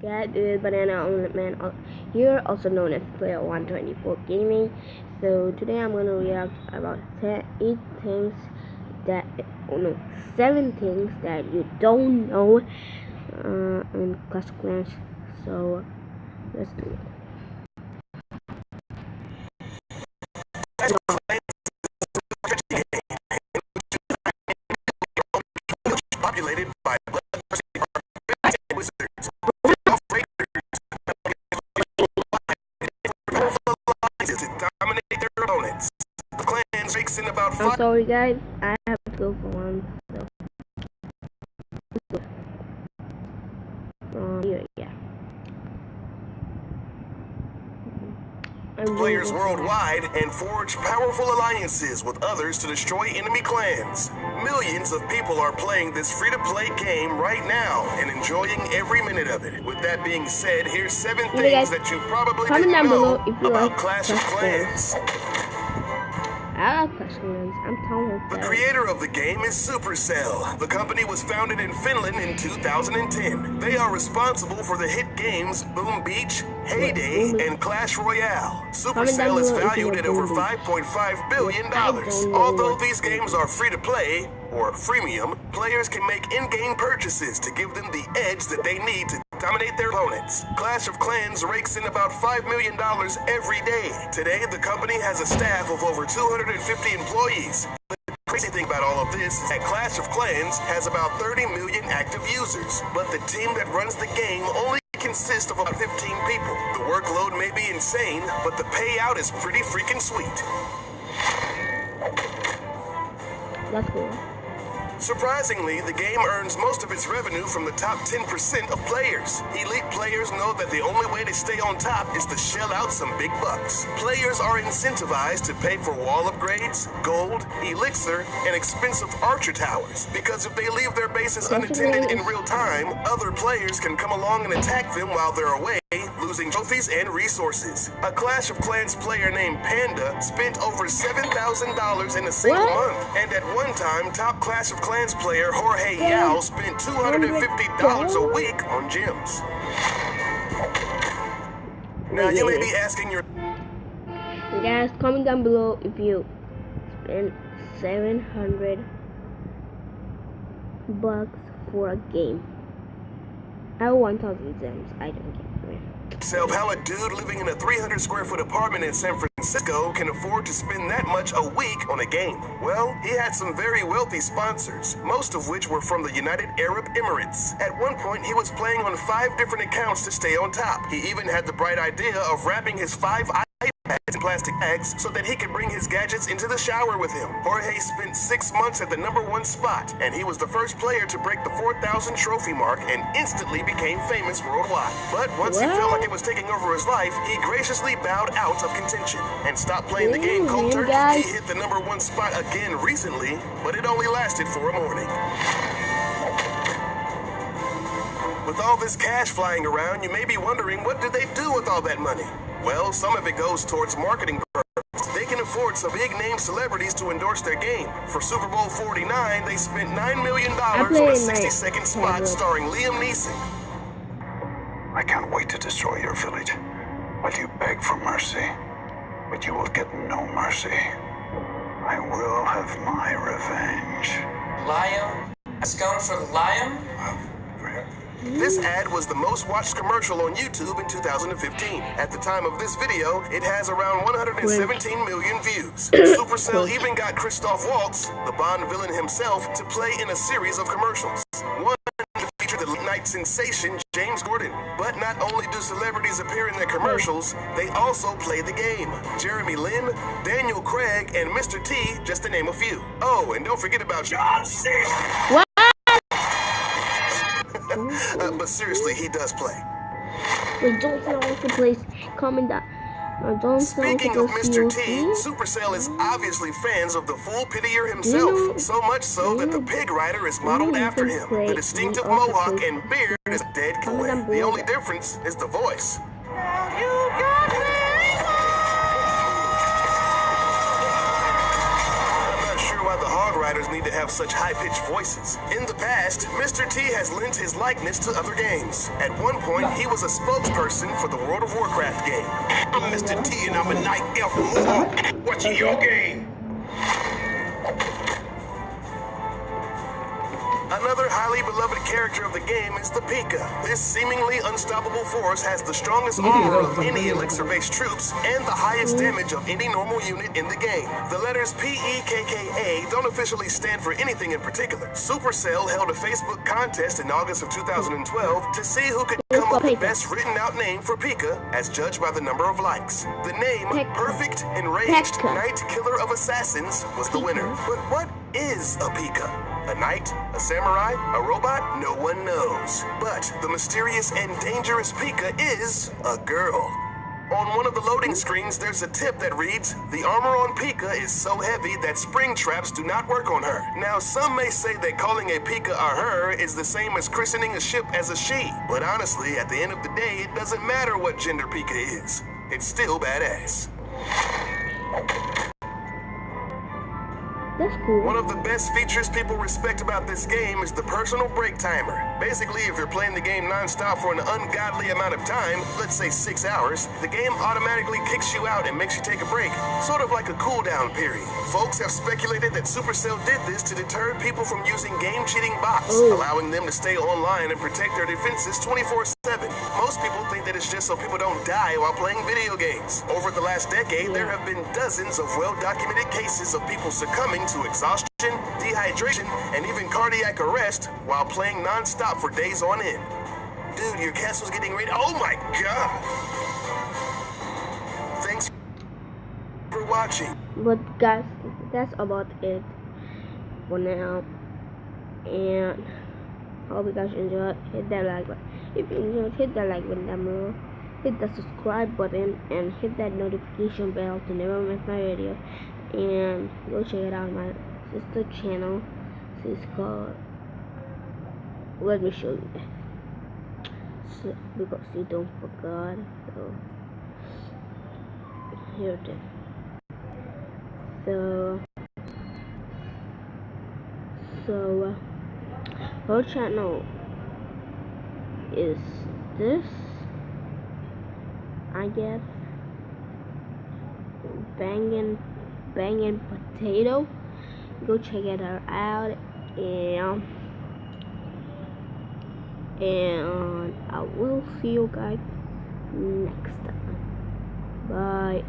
Yeah, this is Banana Omelet Man here, also known as Player 124 Gaming. So today I'm gonna react about 8 things that, oh no, 7 things that you don't know in Clash of Clans. So let's do it. Populated by bloodthirsty wizards. To dominate their opponents. The clan takes in about I'm sorry guys, I have to go for one. So here, yeah. Players worldwide and forge powerful alliances with others to destroy enemy clans. Millions of people are playing this free-to-play game right now and enjoying every minute of it. With that being said, here's 7 things that you probably didn't know about Clash of Clans. I love Clash of Clans. I'm telling you. The creator of the game is Supercell. The company was founded in Finland in 2010. They are responsible for the hit games Boom Beach, Heyday, and Clash Royale. Supercell is valued at over $5.5 billion. Although these games are free to play, or freemium, players can make in-game purchases to give them the edge that they need to dominate their opponents. Clash of Clans rakes in about $5 million every day. Today, the company has a staff of over 250 employees. The crazy thing about all of this is that Clash of Clans has about 30 million active users, but the team that runs the game only consists of about 15 people. The workload may be insane, but the payout is pretty freaking sweet. That's cool. Surprisingly, the game earns most of its revenue from the top 10% of players. Elite players know that the only way to stay on top is to shell out some big bucks. Players are incentivized to pay for wall upgrades, gold, elixir, and expensive archer towers. Because if they leave their bases unattended in real time, other players can come along and attack them while they're away, losing trophies and resources. A Clash of Clans player named Panda spent over $7,000 in a single month. And at one time, top Clash of Clans player Jorge Yao spent $250 a week on gems. Now you may be asking your guys, comment down below if you spend 700 bucks for a game. I have 1,000 gems. I don't get it. How a dude living in a 300 square foot apartment in San Francisco can afford to spend that much a week on a game. Well, he had some very wealthy sponsors, most of which were from the United Arab Emirates. At one point, he was playing on 5 different accounts to stay on top. He even had the bright idea of wrapping his 5 iPads in plastic bags so that he could bring his gadgets into the shower with him. Jorge spent 6 months at the #1 spot, and he was the first player to break the 4,000 trophy mark and instantly became famous worldwide. But once he felt like it was taking over his life, he graciously bowed out of contention and stopped playing the game cold turkey. He hit the #1 spot again recently, but it only lasted for a morning. With all this cash flying around, you may be wondering, what do they do with all that money? Well, some of it goes towards marketing purposes. They can afford some big-name celebrities to endorse their game. For Super Bowl 49, they spent $9 million on a 60-second spot starring Liam Neeson. I can't wait to destroy your village while you beg for mercy, but you will get no mercy. I will have my revenge. Liam? It's going for Liam? This ad was the most watched commercial on YouTube in 2015. At the time of this video, it has around 117 million views. Supercell even got Christoph Waltz, the Bond villain himself, to play in a series of commercials. One featured the late-night sensation James Gordon. But not only do celebrities appear in their commercials, they also play the game. Jeremy Lin, Daniel Craig, and Mr. T, just to name a few. Oh, and don't forget about John Cena. What? But seriously, he does play. Wait, don't say all the place. Comment that. Speaking of Mr. T, Supercell is obviously fans of the Fool Pitier himself. So much so that the Pig Rider is modeled after him. The distinctive mohawk and beard is a dead giveaway. The only difference is the voice. writers need to have such high-pitched voices. In the past, Mr. T has lent his likeness to other games. At one point, he was a spokesperson for the World of Warcraft game. I'm Mr. T and I'm a night elf. Move on. What's your game? Another highly beloved character of the game is the Pika. This seemingly unstoppable force has the strongest armor of any elixir-based troops and the highest damage of any normal unit in the game. The letters P-E-K-K-A don't officially stand for anything in particular. Supercell held a Facebook contest in August of 2012 to see who could come up with the best written-out name for Pika, as judged by the number of likes. The name, Perfect Enraged Knight Killer of Assassins, was the winner. But what is a Pika? A knight? A samurai? A robot? No one knows. But the mysterious and dangerous Pika is a girl. On one of the loading screens, there's a tip that reads, "The armor on Pika is so heavy that spring traps do not work on her." Now, some may say that calling a Pika a her is the same as christening a ship as a she. But honestly, at the end of the day, it doesn't matter what gender Pika is. It's still badass. That's cool. One of the best features people respect about this game is the personal break timer. Basically, if you're playing the game non-stop for an ungodly amount of time, let's say 6 hours, the game automatically kicks you out and makes you take a break, sort of like a cooldown period. Folks have speculated that Supercell did this to deter people from using game-cheating bots, allowing them to stay online and protect their defenses 24/7. Most people think that it's just so people don't die while playing video games. Over the last decade, there have been dozens of well-documented cases of people succumbing to exhaustion, dehydration, and even cardiac arrest while playing non-stop for days on end. Dude, your castle's getting ready. Oh my god! Thanks for watching. But guys, that's about it for now. And I hope you guys enjoyed. Hit that like button. If you enjoyed, hit that like button down below. Hit the subscribe button and hit that notification bell to never miss my video. And go check it out on my sister channel. It's called, let me show you that, so, because you don't forget. So here it is. So her channel is this, I guess, banging potato. Go check it out, and I will see you guys next time. Bye.